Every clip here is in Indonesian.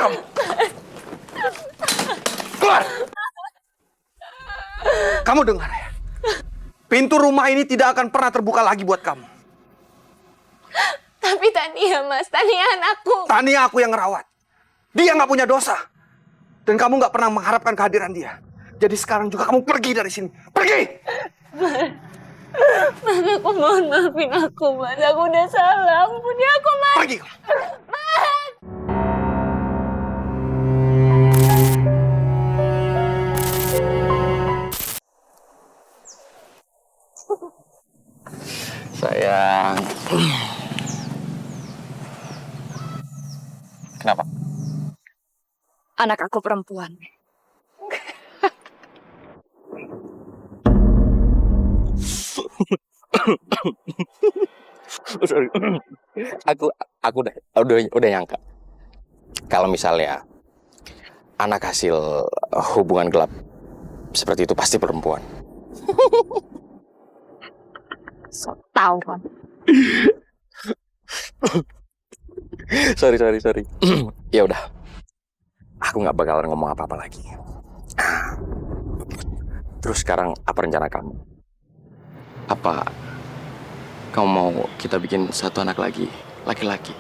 kamu. Keluar. Kamu dengar ya? Pintu rumah ini tidak akan pernah terbuka lagi buat kamu. Tapi Tania, Mas. Tania anakku. Tania aku yang ngerawat. Dia nggak punya dosa. Dan kamu nggak pernah mengharapkan kehadiran dia. Jadi sekarang juga kamu pergi dari sini. Pergi! Mas, aku mohon maafin aku, Mas. Aku udah salah. Ampuni aku, Mas. Pergi! Mas! Sayang. Kenapa? Anak aku perempuan. Sorry. Aku udah nyangka. Kalau misalnya anak hasil hubungan gelap seperti itu pasti perempuan. So tau kan. Sorry. Ya udah. Aku nggak bakalan ngomong apa-apa lagi. Terus sekarang apa rencana kamu? Apa kamu mau kita bikin satu anak lagi, laki-laki?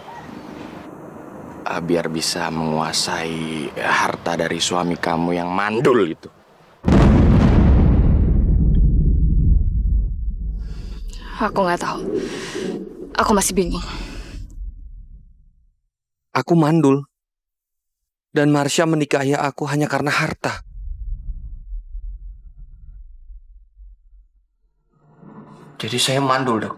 Biar bisa menguasai harta dari suami kamu yang mandul itu. Aku nggak tahu. Aku masih bingung. Aku mandul. Dan Marsha menikahi aku hanya karena harta. Jadi saya mandul, Dok.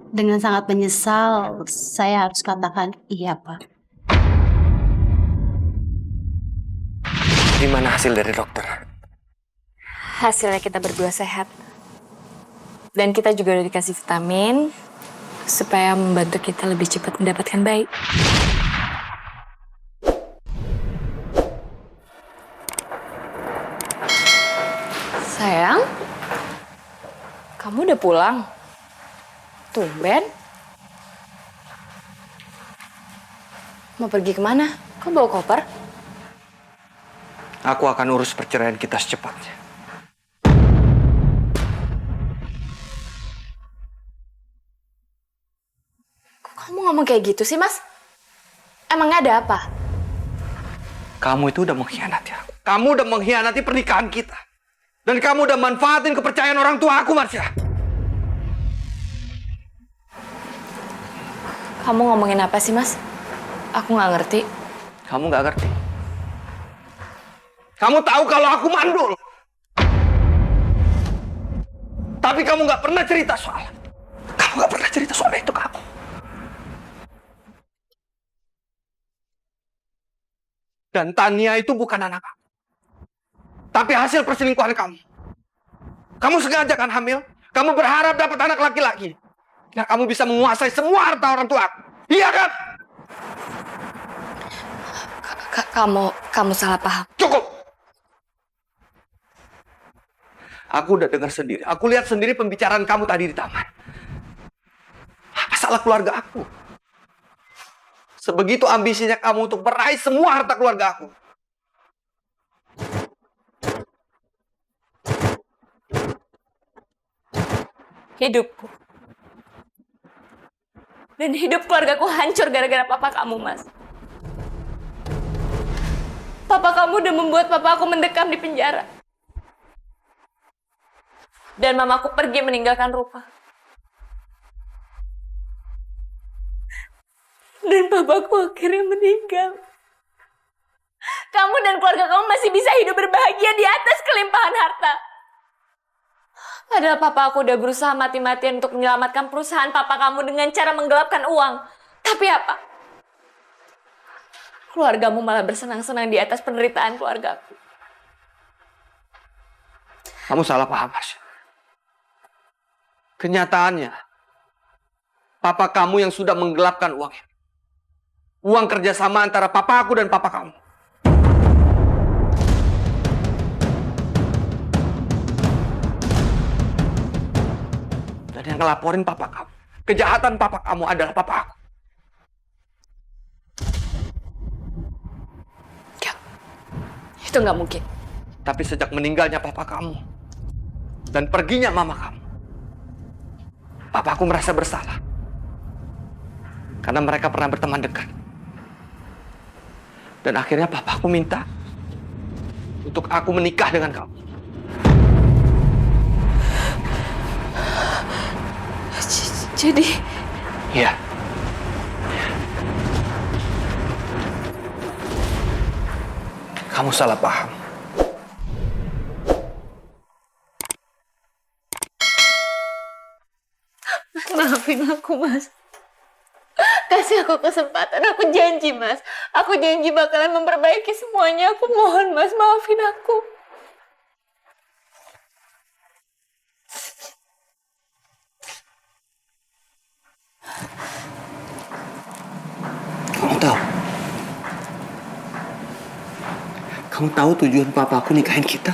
Dengan sangat menyesal, saya harus katakan iya, Pak. Gimana hasil dari dokter? Hasilnya kita berdua sehat. Dan kita juga udah dikasih vitamin supaya membantu kita lebih cepat mendapatkan bayi. Sayang, kamu udah pulang? Tumben. Mau pergi kemana? Kok bawa koper? Aku akan urus perceraian kita secepatnya. Kok kamu ngomong kayak gitu sih, Mas? Emangnya ada apa? Kamu itu udah mengkhianati aku. Kamu udah mengkhianati pernikahan kita. Dan kamu udah manfaatin kepercayaan orang tua aku, Marsha. Kamu ngomongin apa sih, Mas? Aku nggak ngerti. Kamu nggak ngerti. Kamu tahu kalau aku mandul. Tapi kamu nggak pernah cerita soal. Kamu nggak pernah cerita soal itu ke aku. Dan Tania itu bukan anak aku. Tapi hasil perselingkuhan kamu. Kamu sengaja kan hamil? Kamu berharap dapat anak laki-laki. Nah, kamu bisa menguasai semua harta orang tua aku. Iya kan? Kamu salah paham. Cukup. Aku udah dengar sendiri. Aku lihat sendiri pembicaraan kamu tadi di taman. Apa salah keluarga aku? Sebegitu ambisinya kamu untuk meraih semua harta keluarga aku. Hidupku. Dan hidup keluargaku hancur gara-gara papa kamu, Mas. Papa kamu udah membuat papa aku mendekam di penjara. Dan mamaku pergi meninggalkan Rupa. Dan papaku akhirnya meninggal. Kamu dan keluarga kamu masih bisa hidup berbahagia di atas kelimpahan harta. Padahal papa aku udah berusaha mati-matian untuk menyelamatkan perusahaan papa kamu dengan cara menggelapkan uang. Tapi apa? Keluargamu malah bersenang-senang di atas penderitaan keluargaku. Kamu salah paham, Marsha. Kenyataannya, papa kamu yang sudah menggelapkan uang ini. Uang kerjasama antara papa aku dan papa kamu. Dan yang ngelaporin papa kamu. Kejahatan papa kamu adalah papa aku. Itu nggak mungkin. Tapi sejak meninggalnya papa kamu dan perginya mama kamu, papaku merasa bersalah. Karena mereka pernah berteman dekat. Dan akhirnya papaku minta untuk aku menikah dengan kamu. Jadi, Iya. Kamu salah paham. maafin aku, Mas. Kasih aku kesempatan, aku janji, Mas. Aku janji bakalan memperbaiki semuanya. Aku mohon, Mas, maafin aku. Kamu tahu? Kamu tahu tujuan papaku nikahin kita?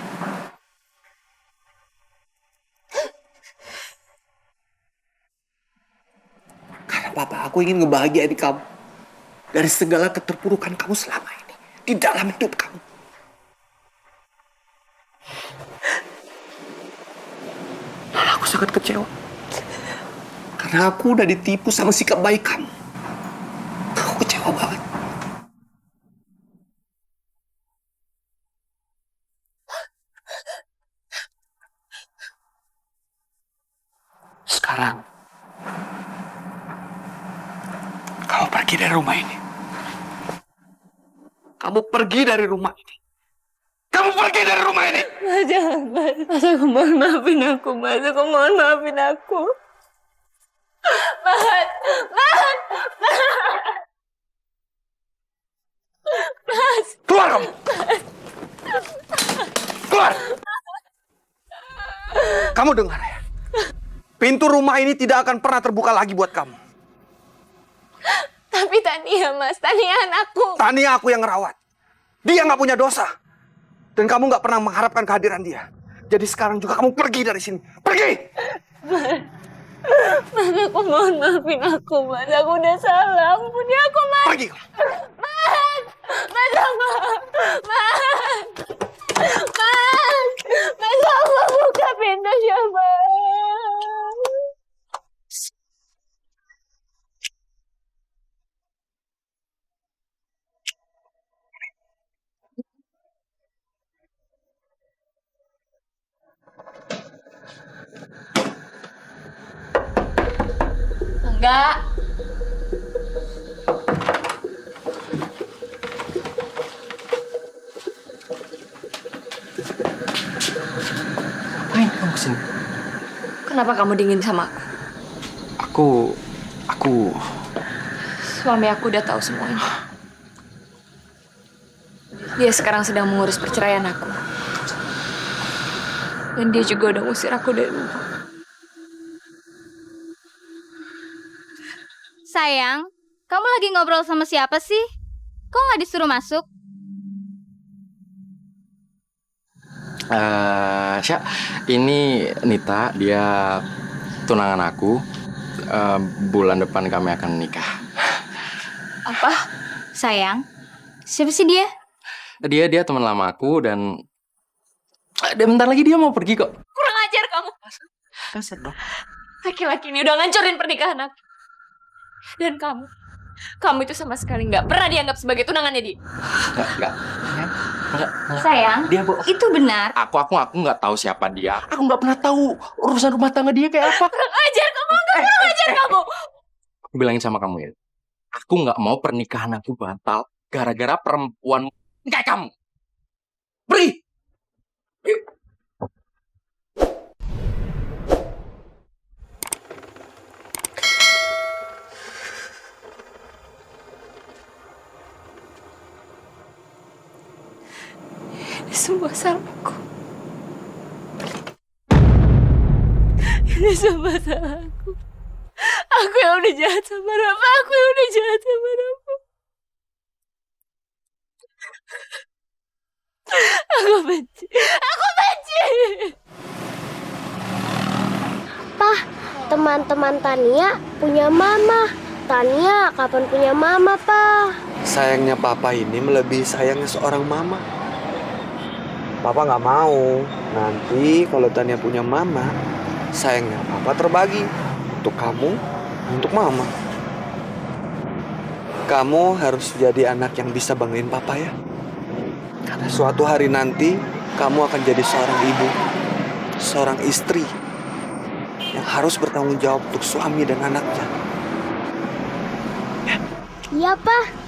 Karena papa aku ingin ngebahagiain kamu dari segala keterpurukan kamu selama ini di dalam hidup kamu. Dan aku sangat kecewa karena aku udah ditipu sama sikap baik kamu. Aku kecewa banget. Sekarang kamu pergi dari rumah ini. Kamu pergi dari rumah ini. Kamu pergi dari rumah ini. Mas, jangan, Mas. Mas, aku mohon maafin aku, Mas. Aku mohon maafin aku. Mas, Mas, Mas. Keluar kamu. Keluar. Kamu dengar ya. Pintu rumah ini tidak akan pernah terbuka lagi buat kamu. Tapi Tania, Mas. Tania anakku. Tania aku yang ngerawat. Dia nggak punya dosa. Dan kamu nggak pernah mengharapkan kehadiran dia. Jadi sekarang juga kamu pergi dari sini. Pergi! Mas, aku mohon maafin aku, Mas. Aku udah salah. Ampuni aku, Mas. Pergi! Mas! Mas, aku... Mas! Mas! Mas, aku buka pintunya, Mas. Enggak. Ngapain kamu kesini? Kenapa kamu dingin sama aku? Aku... Suami aku udah tahu semuanya. Dia sekarang sedang mengurus perceraian aku. Dan dia juga udah ngusir aku dari rumah. Sayang, kamu lagi ngobrol sama siapa sih? Kok nggak disuruh masuk? Sya, ini Nita, dia tunangan aku. Bulan depan kami akan nikah. Apa? Sayang, siapa sih dia? Dia teman lama aku dan bentar lagi dia mau pergi kok. Kurang ajar kamu. Kasar dong. Laki-laki ini udah ngancurin pernikahan aku. Dan kamu itu sama sekali nggak pernah dianggap sebagai tunangannya dia. Enggak. Sayang, Dia bohong. itu benar. Aku nggak tahu siapa dia. Aku nggak pernah tahu urusan rumah tangga dia kayak apa. Kurang ajar kamu, kurang ajar kamu. Aku bilangin sama kamu ya. Aku nggak mau pernikahan aku batal gara-gara perempuan kayak kamu. Pergi. Yuk. Ini semua salahku. Ini semua salahku. Aku yang udah jahat sama Rafa. Aku yang udah jahat sama Rafa. Aku benci. Aku benci. Pah, teman-teman Tania punya mama. Tania kapan punya mama, Pak? Sayangnya papa ini melebihi sayangnya seorang mama. Papa nggak mau. Nanti kalau Tania punya mama, sayangnya Papa terbagi untuk kamu, untuk mama. Kamu harus jadi anak yang bisa banggain Papa ya. Karena suatu hari nanti kamu akan jadi seorang ibu, seorang istri yang harus bertanggung jawab untuk suami dan anaknya. Iya, Pak.